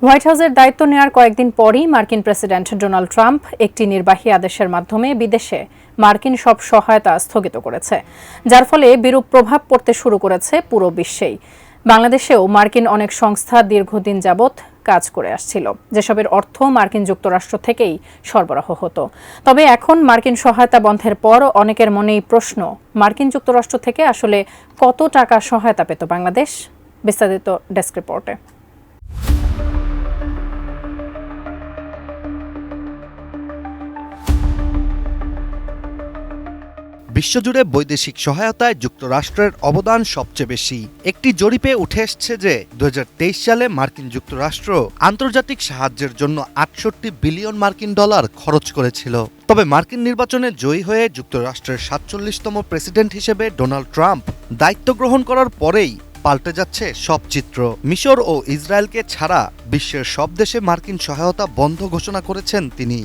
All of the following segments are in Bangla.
হোয়াইট হাউসের দায়িত্ব নেওয়ার কয়েকদিন পরই মার্কিন প্রেসিডেন্ট ডোনাল্ড ট্রাম্প একটি নির্বাহী আদেশের মাধ্যমে বিদেশে মার্কিন সব সহায়তা স্থগিত করেছে, যার ফলে বিরূপ প্রভাব পড়তে শুরু করেছে পুরো বিশ্বেই। বাংলাদেশেও মার্কিন অনেক সংস্থা দীর্ঘদিন যাবৎ কাজ করে আসছিল, যেসবের অর্থ মার্কিন যুক্তরাষ্ট্র থেকেই সরবরাহ হতো। তবে এখন মার্কিন সহায়তা বন্ধের পর অনেকের মনেই প্রশ্ন, মার্কিন যুক্তরাষ্ট্র থেকে আসলে কত টাকা সহায়তা পেত বাংলাদেশ? বিস্তারিত ডেস্ক রিপোর্টে। বিশ্বজুড়ে বৈদেশিক সহায়তায় যুক্তরাষ্ট্রের অবদান সবচেয়ে বেশি। একটি জরিপে উঠে এসছে যে ২০২৩ সালে মার্কিন যুক্তরাষ্ট্র আন্তর্জাতিক সাহায্যের জন্য ৬৮ বিলিয়ন মার্কিন ডলার খরচ করেছিল। তবে মার্কিন নির্বাচনে জয়ী হয়ে যুক্তরাষ্ট্রের ৪৭তম প্রেসিডেন্ট হিসেবে ডোনাল্ড ট্রাম্প দায়িত্ব গ্রহণ করার পরেই পাল্টে যাচ্ছে সব চিত্র। মিশর ও ইসরায়েলকে ছাড়া বিশ্বের সব দেশে মার্কিন সহায়তা বন্ধ ঘোষণা করেছেন তিনি।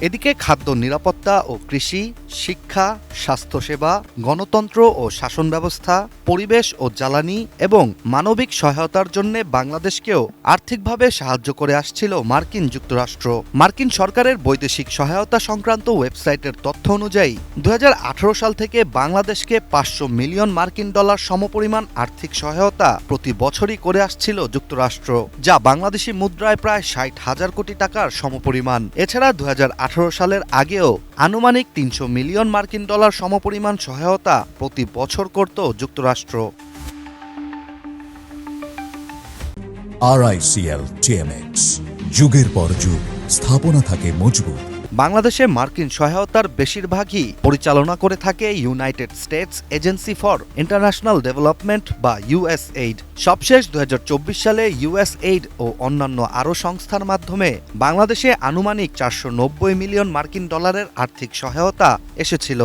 এদিকে খাদ্য নিরাপত্তা ও কৃষি, শিক্ষা, স্বাস্থ্যসেবা, গণতন্ত্র ও শাসন ব্যবস্থা, পরিবেশ ও জ্বালানি এবং মানবিক সহায়তার জন্য বাংলাদেশকেও আর্থিকভাবে সাহায্য করে আসছিল মার্কিন যুক্তরাষ্ট্র। মার্কিন সরকারের বৈদেশিক সহায়তা সংক্রান্ত ওয়েবসাইটের তথ্য অনুযায়ী ২০১৮ সাল থেকে বাংলাদেশকে ৫০০ মিলিয়ন মার্কিন ডলার সমপরিমাণ আর্থিক সহায়তা প্রতি বছরই করে আসছিল যুক্তরাষ্ট্র, যা বাংলাদেশি মুদ্রায় প্রায় ৬০,০০০ কোটি টাকার সমপরিমাণ। এছাড়া ২০১৮ সালের আগেও আনুমানিক ৩০০ মিলিয়ন মার্কিন ডলার সমপরিমাণ সহায়তা প্রতি বছর করত যুক্তরাষ্ট্র। RICL TMX, যুগের পর যুগ স্থাপনা থাকে মজবুত। বাংলাদেশে মার্কিন সহায়তার বেশিরভাগই পরিচালনা করে থাকে United states agency for international development বা USAID। সবশেষ ২০২৪ সালে USAID ও অন্যান্য আরও সংস্থার মাধ্যমে বাংলাদেশে আনুমানিক ৪৯০ মিলিয়ন মার্কিন ডলারের আর্থিক সহায়তা এসেছিল।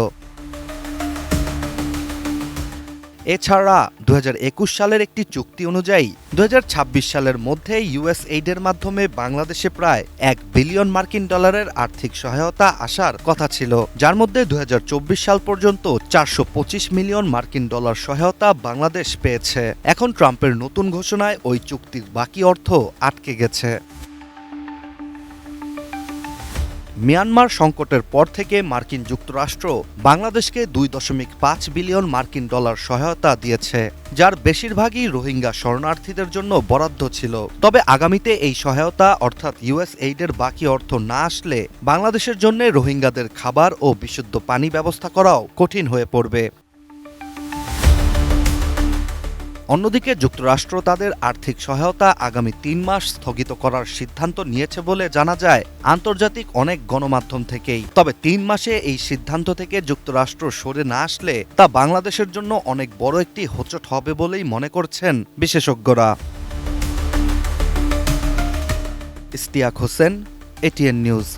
এছাড়া ২০২১ সালের একটি চুক্তি অনুযায়ী ২০২৬ সালের মধ্যে USAID-এর মাধ্যমে বাংলাদেশে প্রায় ১ বিলিয়ন মার্কিন ডলারের আর্থিক সহায়তা আসার কথা ছিল, যার মধ্যে ২০২৪ সাল পর্যন্ত ৪২৫ মিলিয়ন মার্কিন ডলার সহায়তা বাংলাদেশ পেয়েছে। এখন ট্রাম্পের নতুন ঘোষণায় ওই চুক্তির বাকি অর্থ আটকে গেছে। মিয়ানমার সংকটের পর থেকে মার্কিন যুক্তরাষ্ট্র বাংলাদেশকে ২.৫ বিলিয়ন মার্কিন ডলার সহায়তা দিয়েছে, যার বেশিরভাগই রোহিঙ্গা শরণার্থীদের জন্য বরাদ্দ ছিল। তবে আগামীতে এই সহায়তা অর্থাৎ USAID-এর বাকি অর্থ না আসলে বাংলাদেশের জন্য রোহিঙ্গাদের খাবার ও বিশুদ্ধ পানি ব্যবস্থা করাও কঠিন হয়ে পড়বে। অন্যদিকে যুক্তরাষ্ট্র তাদের আর্থিক সহায়তা আগামী ৩ মাস স্থগিত করার সিদ্ধান্ত নিয়েছে বলে জানা যায় আন্তর্জাতিক অনেক গণমাধ্যম থেকেই। তবে ৩ মাসে এই সিদ্ধান্ত থেকে যুক্তরাষ্ট্র সরে না আসলে তা বাংলাদেশের জন্য অনেক বড় একটি হোঁচট হবে বলেই মনে করছেন বিশেষজ্ঞরা। Ishtiaq Hossain, ATN news.